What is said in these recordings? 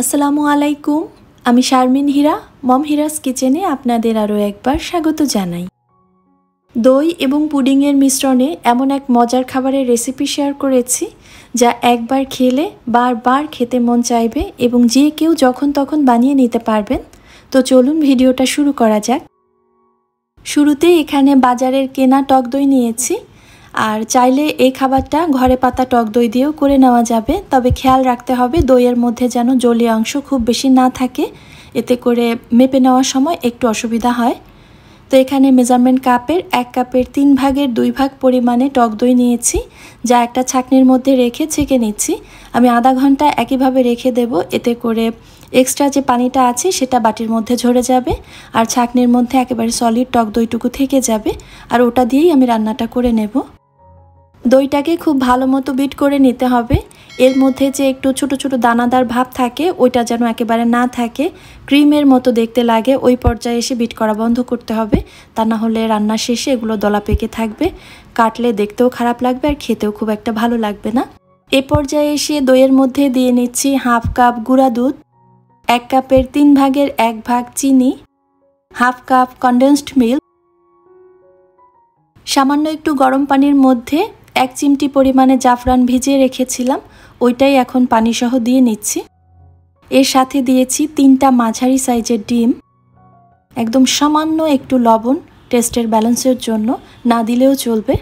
আসসালামু আলাইকুম। আমি শারমিন হীরা, মম হিরাস কিচেনে আপনাদের আরও একবার স্বাগত জানাই। দই এবং পুডিংয়ের মিশ্রণে এমন এক মজার খাবারের রেসিপি শেয়ার করেছি যা একবার খেলে বারবার খেতে মন চাইবে এবং যে কেউ যখন তখন বানিয়ে নিতে পারবেন। তো চলুন ভিডিওটা শুরু করা যাক। শুরুতেই এখানে বাজারের কেনা টক দই নিয়েছি, আর চাইলে এই খাবারটা ঘরে পাতা টক দই দিয়েও করে নেওয়া যাবে, তবে খেয়াল রাখতে হবে দইয়ের মধ্যে যেন জলীয় অংশ খুব বেশি না থাকে, এতে করে মেপে নেওয়ার সময় একটু অসুবিধা হয়। তো এখানে মেজারমেন্ট কাপের 1 কাপের 3 ভাগের 2 ভাগ পরিমাণে টক দই নিয়েছি, যা একটা ছাঁকনির মধ্যে রেখে ছেঁকে নিচ্ছি। আমি আধা ঘন্টা একইভাবে রেখে দেব, এতে করে এক্সট্রা যে পানিটা আছে সেটা বাটির মধ্যে ঝরে যাবে আর ছাঁকনির মধ্যে একেবারে সলিড টক দইটুকু থেকে যাবে, আর ওটা দিয়েই আমি রান্নাটা করে নেব। দইটাকে খুব ভালো মতো বিট করে নিতে হবে। এর মধ্যে যে একটু ছোট ছোট দানাদার ভাব থাকে ওইটা যেন একেবারে না থাকে, ক্রিমের মতো দেখতে লাগে, ওই পর্যায়ে এসে বিট করা বন্ধ করতে হবে। তা না হলে রান্নার শেষে এগুলো দলা পেকে থাকবে, কাটলে দেখতেও খারাপ লাগবে আর খেতেও খুব একটা ভালো লাগবে না। এ পর্যায়ে এসে দইয়ের মধ্যে দিয়ে নিচ্ছি হাফ কাপ গুঁড়া দুধ, 1 কাপের 3 ভাগের 1 ভাগ চিনি, হাফ কাপ কনডেন্সড মিল্ক, সামান্য একটু গরম পানির মধ্যে 1 চিমটি পরিমাণে জাফরান ভিজিয়ে রেখেছিলাম, ওইটাই এখন পানি সহ দিয়ে নিচ্ছি। এর সাথে দিয়েছি 3টা মাঝারি সাইজের ডিম, একদম সামান্য একটু লবণ টেস্টের ব্যালেন্সের জন্য, না দিলেও চলবে।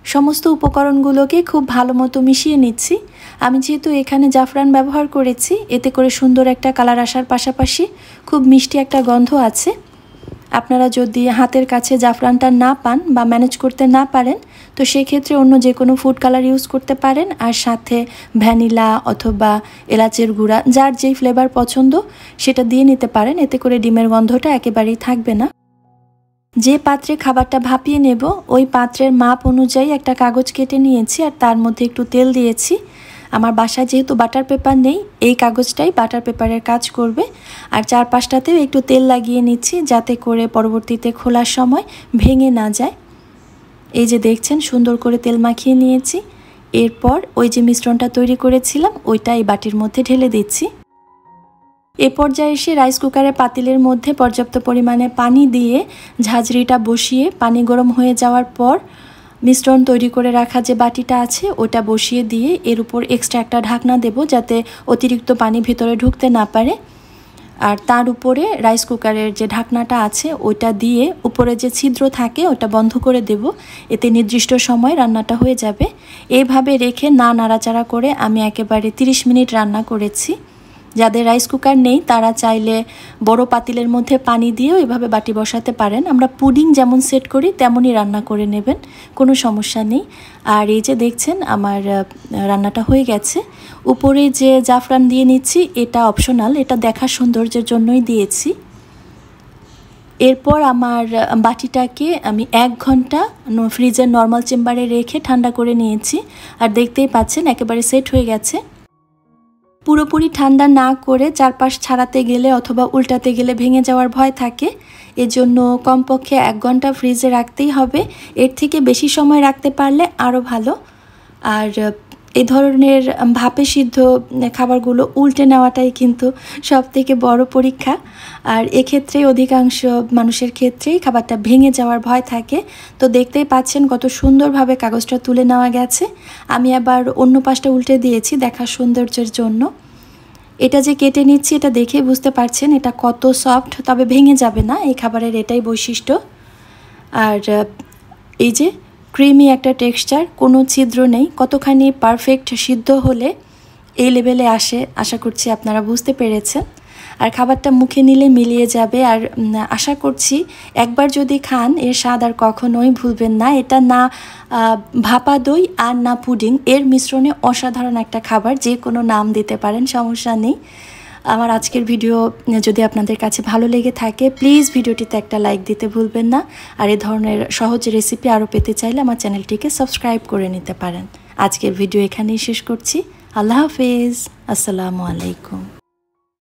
সমস্ত উপকরণগুলোকে খুব ভালো মতো মিশিয়ে নিচ্ছি। আমি যেহেতু এখানে জাফরান ব্যবহার করেছি, এতে করে সুন্দর একটা কালার আসার পাশাপাশি খুব মিষ্টি একটা গন্ধ আছে। আপনারা যদি হাতের কাছে জাফরানটা না পান বা ম্যানেজ করতে না পারেন, তো সেই ক্ষেত্রে অন্য যে কোনো ফুড কালার ইউজ করতে পারেন, আর সাথে ভ্যানিলা অথবা এলাচের গুঁড়া, যার যেই ফ্লেভার পছন্দ সেটা দিয়ে নিতে পারেন, এতে করে ডিমের গন্ধটা একেবারেই থাকবে না। যে পাত্রে খাবারটা ভাপিয়ে নেব ওই পাত্রের মাপ অনুযায়ী একটা কাগজ কেটে নিয়েছি আর তার মধ্যে একটু তেল দিয়েছি। আমার বাসায় যেহেতু বাটার পেপার নেই, এই কাগজটাই বাটার পেপারের কাজ করবে। আর চারপাশটাতেও একটু তেল লাগিয়ে নিচ্ছি, যাতে করে পরবর্তীতে খোলার সময় ভেঙে না যায়। এই যে দেখছেন সুন্দর করে তেল মাখিয়ে নিয়েছি। এরপর ওই যে মিশ্রণটা তৈরি করেছিলাম ওইটা এই বাটির মধ্যে ঢেলে দিচ্ছি। এ পর্যায়ে এসে রাইস কুকারের পাতিলের মধ্যে পর্যাপ্ত পরিমাণে পানি দিয়ে ঝাঁঝরিটা বসিয়ে পানি গরম হয়ে যাওয়ার পর মিশ্রণ তৈরি করে রাখা যে বাটিটা আছে ওটা বসিয়ে দিয়ে এর উপর এক্সট্রা একটা ঢাকনা দেব, যাতে অতিরিক্ত পানি ভিতরে ঢুকতে না পারে। আর তার উপরে রাইস কুকারের যে ঢাকনাটা আছে ওইটা দিয়ে উপরে যে ছিদ্র থাকে ওটা বন্ধ করে দেব, এতে নির্দিষ্ট সময় রান্নাটা হয়ে যাবে। এইভাবে রেখে না নাড়াচাড়া করে আমি একেবারে 30 মিনিট রান্না করেছি। যাদের রাইস কুকার নেই তারা চাইলে বড় পাতিলের মধ্যে পানি দিয়েও এভাবে বাটি বসাতে পারেন। আমরা পুডিং যেমন সেট করি তেমনই রান্না করে নেবেন, কোনো সমস্যা নেই। আর এই যে দেখছেন আমার রান্নাটা হয়ে গেছে। উপরে যে জাফরান দিয়ে নিচ্ছি এটা অপশনাল, এটা দেখার সৌন্দর্যের জন্যই দিয়েছি। এরপর আমার বাটিটাকে আমি 1 ঘন্টা ফ্রিজের নর্মাল চেম্বারে রেখে ঠান্ডা করে নিয়েছি, আর দেখতেই পাচ্ছেন একেবারে সেট হয়ে গেছে। পুরোপুরি ঠান্ডা না করে চারপাশ ছাড়াতে গেলে অথবা উল্টাতে গেলে ভেঙে যাওয়ার ভয় থাকে, এজন্য কমপক্ষে 1 ঘন্টা ফ্রিজে রাখতেই হবে। এর থেকে বেশি সময় রাখতে পারলে আরও ভালো। আর এই ধরনের ভাপে সিদ্ধ খাবারগুলো উল্টে নেওয়াটাই কিন্তু সবথেকে বড় পরীক্ষা, আর এক্ষেত্রে অধিকাংশ মানুষের ক্ষেত্রেই খাবারটা ভেঙে যাওয়ার ভয় থাকে। তো দেখতেই পাচ্ছেন কত সুন্দরভাবে কাগজটা তুলে নেওয়া গেছে। আমি আবার অন্য পাশটা উল্টে দিয়েছি দেখার সৌন্দর্যের জন্য। এটা যে কেটে নিচ্ছি এটা দেখে বুঝতে পারছেন এটা কত সফট, তবে ভেঙে যাবে না, এই খাবারের এটাই বৈশিষ্ট্য। আর এই যে ক্রিমি একটা টেক্সচার, কোনো ছিদ্র নেই, কতখানি পারফেক্ট সিদ্ধ হলে এই লেভেলে আসে আশা করছি আপনারা বুঝতে পেরেছেন। আর খাবারটা মুখে নিলে মিলিয়ে যাবে, আর আশা করছি একবার যদি খান এর স্বাদ আর কখনোই ভুলবেন না। এটা না ভাপা দই আর না পুডিং, এর মিশ্রণে অসাধারণ একটা খাবার, যে কোনো নাম দিতে পারেন, সমস্যা নেই। আমার আজকের ভিডিও যদি আপনাদের কাছে ভালো লেগে থাকে প্লিজ ভিডিওটিতে একটা লাইক দিতে ভুলবেন না। আর এই ধরনের সহজ রেসিপি আরও পেতে চাইলে আমার চ্যানেলটিকে সাবস্ক্রাইব করে নিতে পারেন। আজকের ভিডিও এখানেই শেষ করছি। আল্লাহ হাফেজ, আসসালামু আলাইকুম।